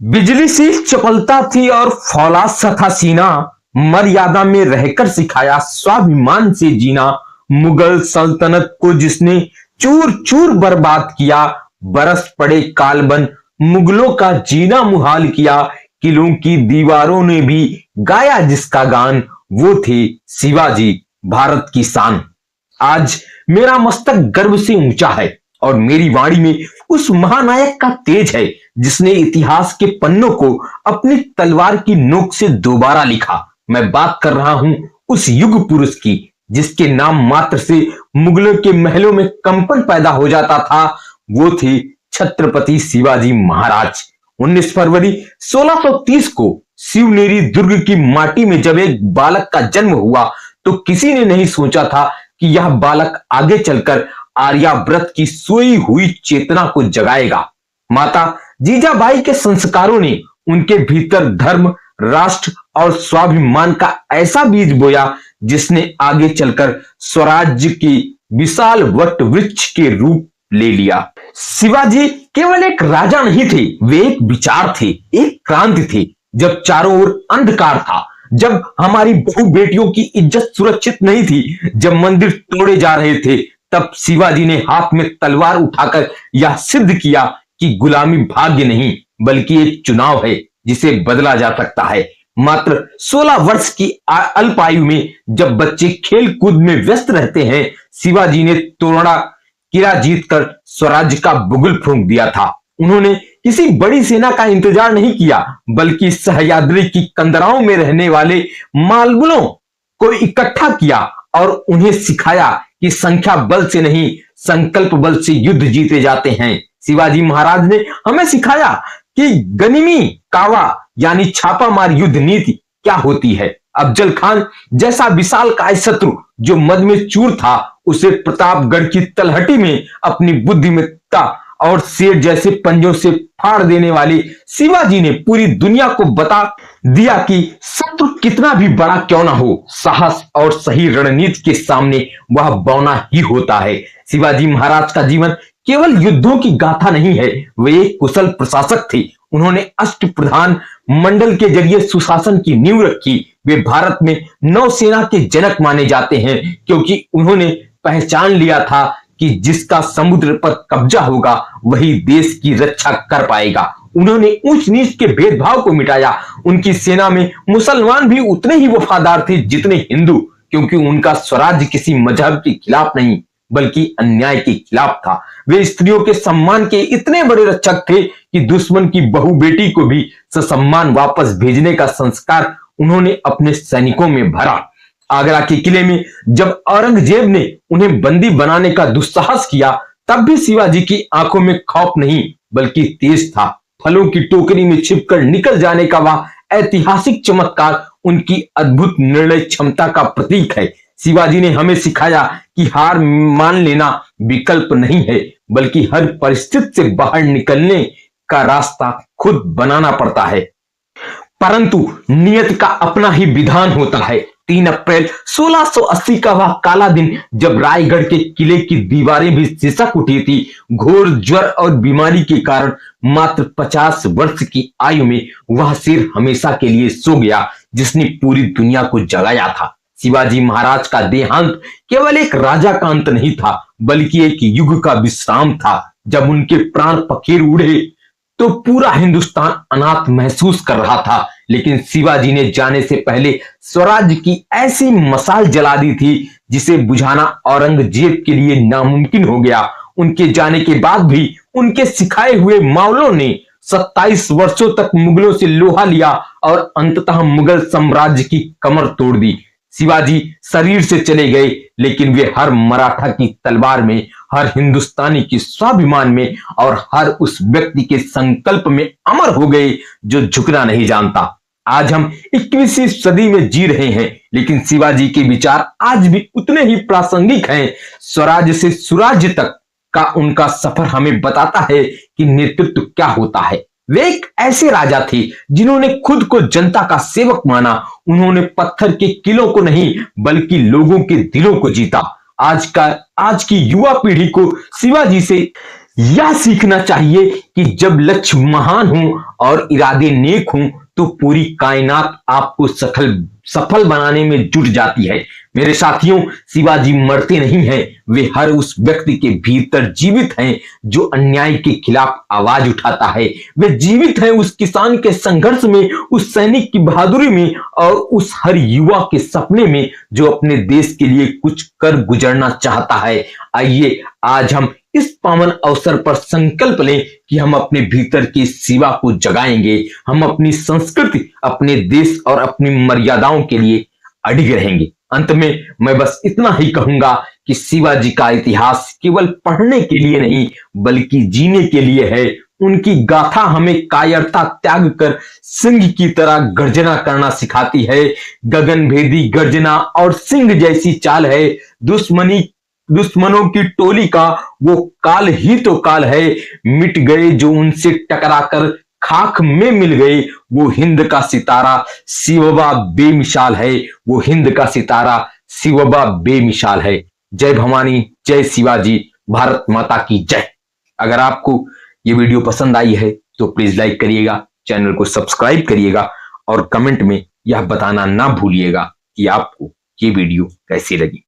बिजली सी चपलता थी और फौलाद सा था सीना। मर्यादा में रहकर सिखाया स्वाभिमान से जीना। मुगल सल्तनत को जिसने चूर चूर बर्बाद किया, बरस पड़े कालबन मुगलों का जीना मुहाल किया। किलों की दीवारों ने भी गाया जिसका गान, वो थे शिवाजी, भारत की शान। आज मेरा मस्तक गर्व से ऊंचा है और मेरी वाणी में उस महानायक का तेज है जिसने इतिहास के पन्नों को अपनी तलवार की नोक से दोबारा लिखा। मैं बात कर रहा हूं उस युग पुरुष की जिसके नाम मात्र से मुगलों के महलों में कंपन पैदा हो जाता था। वो थे छत्रपति शिवाजी महाराज। 19 फरवरी 1630 को शिवनेरी दुर्ग की माटी में जब एक बालक का जन्म हुआ तो किसी ने नहीं सोचा था कि यह बालक आगे चलकर आर्याव्रत की सोई हुई चेतना को जगाएगा। माता जीजाबाई के संस्कारों ने उनके भीतर धर्म, राष्ट्र और स्वाभिमान का ऐसा बीज बोया जिसने आगे चलकर स्वराज्य की विशाल वट वृक्ष के रूप ले लिया। शिवाजी केवल एक राजा नहीं थे, वे एक विचार थे, एक क्रांति थे। जब चारों ओर अंधकार था, जब हमारी बहु बेटियों की इज्जत सुरक्षित नहीं थी, जब मंदिर तोड़े जा रहे थे, तब शिवाजी ने हाथ में तलवार उठाकर यह सिद्ध किया कि गुलामी भाग्य नहीं बल्कि एक चुनाव है जिसे बदला जा सकता है। मात्र 16 वर्ष की अल्प आयु में जब बच्चे खेल कूद में व्यस्त रहते हैं, शिवाजी ने तोड़ा किला जीतकर स्वराज्य का बुगुल फूंक दिया था। उन्होंने किसी बड़ी सेना का इंतजार नहीं किया बल्कि सह्याद्री की कंदराओं में रहने वाले मालगुलों को इकट्ठा किया और उन्हें सिखाया कि संख्या बल से नहीं, संकल्प बल से युद्ध जीते जाते हैं। शिवाजी महाराज ने हमें सिखाया कि गनिमी कावा यानी छापामार युद्ध नीति क्या होती है। अफजल खान जैसा विशालकाय शत्रु जो मद में चूर था, उसे प्रतापगढ़ की तलहटी में अपनी बुद्धिमत्ता और शेर जैसे पंजों से फाड़ देने वाले शिवाजी ने पूरी दुनिया को बता दिया कि शत्रु कितना भी बड़ा क्यों ना हो, साहस और सही रणनीति के सामने वह बौना ही होता है। शिवाजी महाराज का जीवन केवल युद्धों की गाथा नहीं है, वे एक कुशल प्रशासक थे। उन्होंने अष्टप्रधान मंडल के जरिए सुशासन की नींव रखी। वे भारत में नौसेना के जनक माने जाते हैं क्योंकि उन्होंने पहचान लिया था कि जिसका समुद्र पर कब्जा होगा वही देश की रक्षा कर पाएगा। उन्होंने ऊंच नीच के भेदभाव को मिटाया। उनकी सेना में मुसलमान भी उतने ही वफादार थे जितने हिंदू, क्योंकि उनका स्वराज्य किसी मजहब के खिलाफ नहीं बल्कि अन्याय के खिलाफ था। वे स्त्रियों के सम्मान के इतने बड़े रक्षक थे कि दुश्मन की बहु बेटी को भी ससम्मान वापस भेजने का संस्कार उन्होंने अपने सैनिकों में भरा। आगरा के किले में जब औरंगजेब ने उन्हें बंदी बनाने का दुस्साहस किया, तब भी शिवाजी की आंखों में खौफ नहीं बल्कि तेज था। फलों की टोकरी में छिपकर निकल जाने का वह ऐतिहासिक चमत्कार उनकी अद्भुत निर्णय क्षमता का प्रतीक है। शिवाजी ने हमें सिखाया कि हार मान लेना विकल्प नहीं है बल्कि हर परिस्थिति से बाहर निकलने का रास्ता खुद बनाना पड़ता है। परंतु नियत का अपना ही विधान होता है। 3 अप्रैल 1680 का वह काला दिन जब रायगढ़ के किले की दीवारें भी सिसक उठी थी, घोर ज्वर और बीमारी के कारण मात्र 50 वर्ष की आयु में वह शेर हमेशा के लिए सो गया जिसने पूरी दुनिया को जगाया था। शिवाजी महाराज का देहांत केवल एक राजा का अंत नहीं था बल्कि एक युग का विश्राम था। जब उनके प्राण पखेर उड़े तो पूरा हिंदुस्तान अनाथ महसूस कर रहा था, लेकिन शिवाजी ने जाने से पहले स्वराज्य की ऐसी मशाल जला दी थी जिसे बुझाना औरंगजेब के लिए नामुमकिन हो गया। उनके जाने के बाद भी उनके सिखाए हुए मावलों ने 27 वर्षों तक मुगलों से लोहा लिया और अंततः मुगल साम्राज्य की कमर तोड़ दी। शिवाजी शरीर से चले गए लेकिन वे हर मराठा की तलवार में, हर हिंदुस्तानी की स्वाभिमान में और हर उस व्यक्ति के संकल्प में अमर हो गए जो झुकना नहीं जानता। आज हम 21वीं सदी में जी रहे हैं लेकिन शिवाजी के विचार आज भी उतने ही प्रासंगिक हैं। स्वराज्य से सुराज्य तक का उनका सफर हमें बताता है कि नेतृत्व क्या होता है। वे एक ऐसे राजा थे जिन्होंने खुद को जनता का सेवक माना। उन्होंने पत्थर के किलों को नहीं बल्कि लोगों के दिलों को जीता। आज की युवा पीढ़ी को शिवाजी से यह सीखना चाहिए कि जब लक्ष्य महान हो और इरादे नेक हों तो पूरी कायनात आपको सफल बनाने में जुट जाती है। मेरे साथियों, शिवाजी मरते नहीं हैं, वे हर उस व्यक्ति के भीतर जीवित हैं जो अन्याय के खिलाफ आवाज उठाता है। वे जीवित हैं उस किसान के संघर्ष में, उस सैनिक की बहादुरी में और उस हर युवा के सपने में जो अपने देश के लिए कुछ कर गुजरना चाहता है। आइए आज हम इस पावन अवसर पर संकल्प लें कि हम अपने भीतर की शिवा को जगाएंगे। हम अपनी संस्कृति, अपने देश और अपनी मर्यादाओं के लिए अडिग रहेंगे। अंत में मैं बस इतना ही कहूंगा कि शिवाजी का इतिहास केवल पढ़ने के लिए नहीं बल्कि जीने के लिए है। उनकी गाथा हमें कायरता त्याग कर सिंह की तरह गर्जना करना सिखाती है। गगनभेदी गर्जना और सिंह जैसी चाल है। दुश्मनों की टोली का वो काल ही तो काल है। मिट गए जो उनसे टकराकर खाक में मिल गए। वो हिंद का सितारा शिवबा बेमिसाल है। वो हिंद का सितारा शिवबा बेमिसाल है। जय भवानी, जय शिवाजी, भारत माता की जय। अगर आपको ये वीडियो पसंद आई है तो प्लीज लाइक करिएगा, चैनल को सब्सक्राइब करिएगा और कमेंट में यह बताना ना भूलिएगा कि आपको ये वीडियो कैसी लगी।